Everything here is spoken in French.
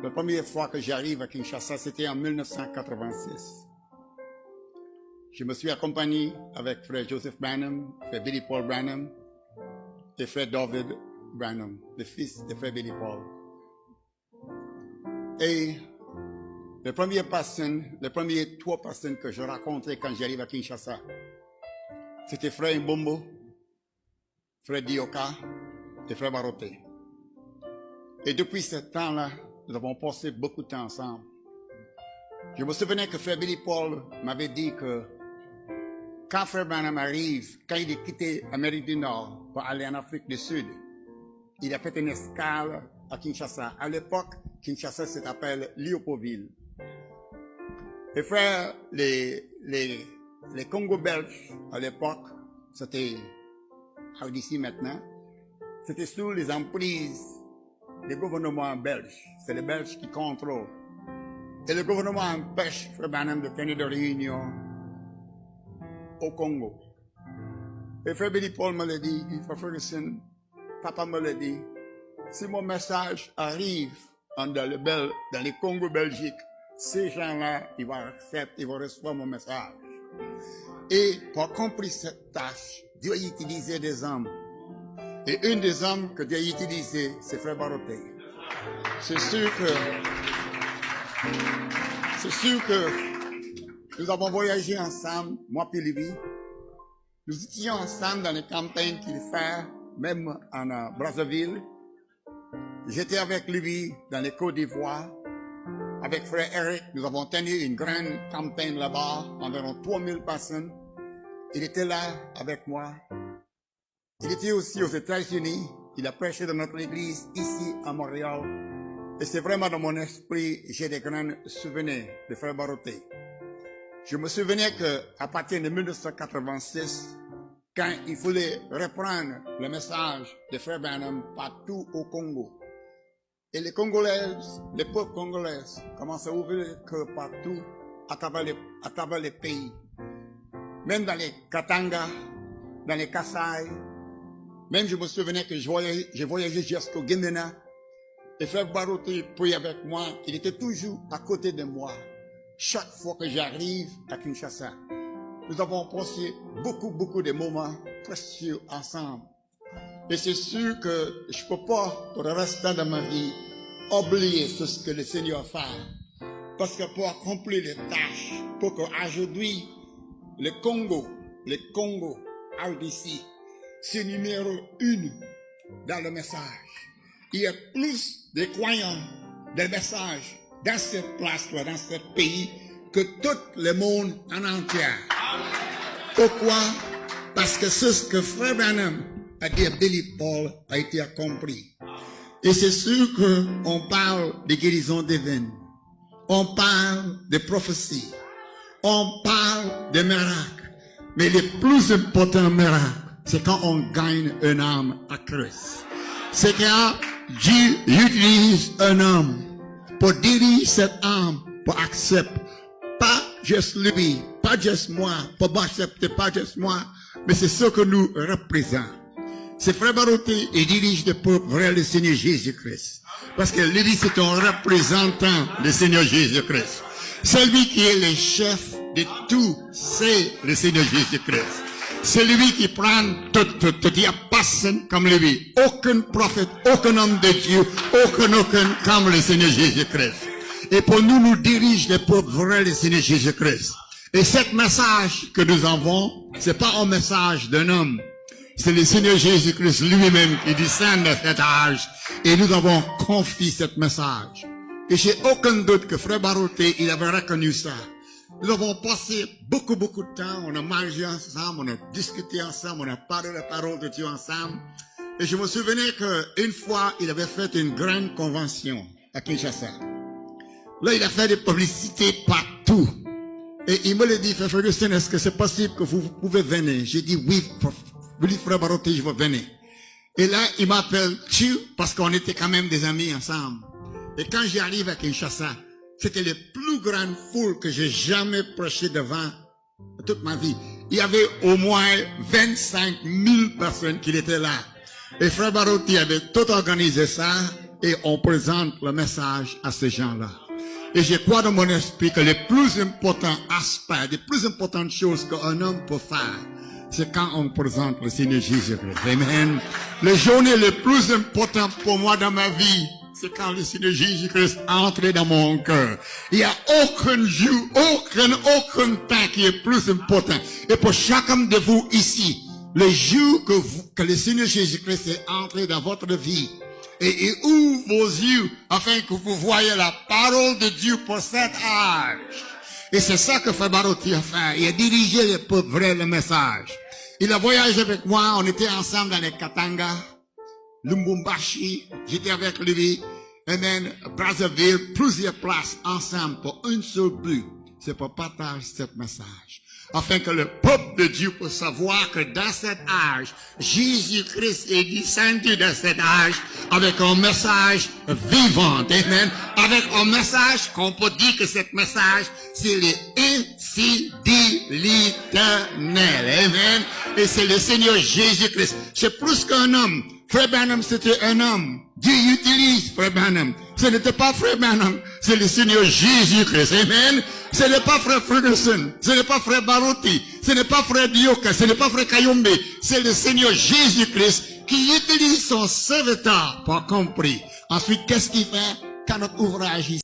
La première fois que j'arrive à Kinshasa, c'était en 1986. Je me suis accompagné avec frère Joseph Branham, frère Billy Paul Branham et frère David Branham, le fils de frère Billy Paul. Et les premières trois personnes que je rencontrais quand j'arrive à Kinshasa, c'était frère Mbombo, frère Dioka et frère Baroté. Et depuis ce temps-là, nous avons passé beaucoup de temps ensemble. Je me souvenais que frère Billy Paul m'avait dit que quand frère Branham arrive, quand il a quitté l'Amérique du Nord pour aller en Afrique du Sud, il a fait une escale à Kinshasa. À l'époque, Kinshasa s'appelle Léopoldville. Et frère, les Congo belges, à l'époque, c'était d'ici maintenant, c'était sous les emprises des gouvernements belges. C'est les Belges qui contrôlent. Et le gouvernement empêche frère Branham de tenir de réunion au Congo. Et frère Billy Paul me l'a dit, frère Ferguson, papa me l'a dit, si mon message arrive dans les Congo Belgique, ces gens-là, ils vont accepter, ils vont recevoir mon message. Et pour accomplir cette tâche, Dieu a utilisé des hommes. Et une des hommes que Dieu a utilisé, c'est frère Baroté. C'est sûr que nous avons voyagé ensemble, moi puis lui. Nous étions ensemble dans les campagnes qu'il fait, même en Brazzaville. J'étais avec lui dans les Côtes d'Ivoire. Avec frère Eric, nous avons tenu une grande campagne là-bas, environ 3000 personnes. Il était là avec moi. Il était aussi aux États-Unis. Il a prêché dans notre église ici à Montréal. Et c'est vraiment dans mon esprit, j'ai des grands souvenirs de frère Baroté. Je me souvenais qu'à partir de 1986, quand il voulait reprendre le message de frère Branham partout au Congo, et les Congolaises, les peuples congolais commencent à ouvrir le cœur partout à travers les pays. Même dans les Katanga, dans les Kasaï. Même je me souvenais que je voyageais jusqu'au Guinée. Et frère Baroté priait avec moi. Il était toujours à côté de moi. Chaque fois que j'arrive à Kinshasa, nous avons passé beaucoup de moments précieux ensemble. Et c'est sûr que je ne peux pas, pour le restant de ma vie, oublier ce que le Seigneur a fait. Parce que pour accomplir les tâches, pour qu'aujourd'hui, le Congo, RDC, c'est numéro 1 dans le message. Il y a plus de croyants des messages dans cette place-là, dans ce pays, que tout le monde en entier. Pourquoi? Parce que ce que frère Branham a dit à Billy Paul a été accompli. Et c'est sûr qu'on parle de guérison divine. On parle de prophétie. On parle de miracles. Mais le plus important miracle, c'est quand on gagne une âme à Christ. C'est quand Dieu utilise un homme pour diriger cette âme, pour accepter. Pas juste lui, pas juste moi, pour m'accepter, pas juste moi, mais c'est ce que nous représentons. C'est frère Baroté, il dirige le peuple vers le Seigneur Jésus-Christ. Parce que lui, c'est un représentant du Seigneur Jésus-Christ. Celui qui est le chef de tout, c'est le Seigneur Jésus-Christ. C'est lui qui prend tout. Il n'y a personne comme lui. Aucun prophète, aucun homme de Dieu, aucun comme le Seigneur Jésus-Christ. Et pour nous dirige le peuple vers le Seigneur Jésus-Christ. Et ce message que nous avons, c'est pas un message d'un homme. C'est le Seigneur Jésus-Christ lui-même qui descend à cet âge. Et nous avons confié ce message. Et j'ai aucun doute que frère Baroté, il avait reconnu ça. Nous avons passé beaucoup de temps. On a mangé ensemble, on a discuté ensemble, on a parlé la parole de Dieu ensemble. Et je me souvenais qu'une fois, il avait fait une grande convention à Kinshasa. Là, il a fait des publicités partout. Et il me l'a dit, frère Ferguson, est-ce que c'est possible que vous pouvez venir? J'ai dit oui, frère Baroté, je vais venir. Et là, il m'appelle tu parce qu'on était quand même des amis ensemble. Et quand j'arrive à Kinshasa, c'était la plus grande foule que j'ai jamais prêché devant toute ma vie. Il y avait au moins 25 000 personnes qui étaient là. Et frère Baroté avait tout organisé ça. et on présente le message à ces gens-là. Et je crois dans mon esprit que les plus importants aspects, les plus importantes choses qu'un homme peut faire, c'est quand on présente le Seigneur Jésus-Christ. Amen. Les journées les plus importantes pour moi dans ma vie, c'est quand le Seigneur Jésus-Christ entre dans mon cœur. Il n'y a aucun jour, aucun temps qui est plus important. Et pour chacun de vous ici, le jour que le Seigneur Jésus-Christ est entré dans votre vie, et il ouvre vos yeux afin que vous voyez la parole de Dieu pour cet âge. Et c'est ça que Frère Barotti a fait. Il a dirigé le peuple vrai le message. Il a voyagé avec moi, on était ensemble dans les Katanga, Lubumbashi, j'étais avec lui, Amen, Brazzaville, plusieurs places ensemble pour un seul but, c'est pour partager ce message. Afin que le peuple de Dieu puisse savoir que dans cet âge, Jésus-Christ est descendu dans cet âge avec un message vivant, amen, avec un message qu'on peut dire que ce message, c'est le ainsi dit l'Éternel, amen, et c'est le Seigneur Jésus-Christ. C'est plus qu'un homme. Frère Branham, c'était un homme. Dieu utilise Frère Branham. Ce n'était pas Frère Branham, c'est le Seigneur Jésus-Christ, amen. Ce n'est pas Frère Ferguson, ce n'est pas Frère Barotti, ce n'est pas Frère Dioka, ce n'est pas Frère Kayombe, c'est le Seigneur Jésus-Christ qui utilise son serviteur pour compris. Ensuite, qu'est-ce qu'il fait quand notre ouvrage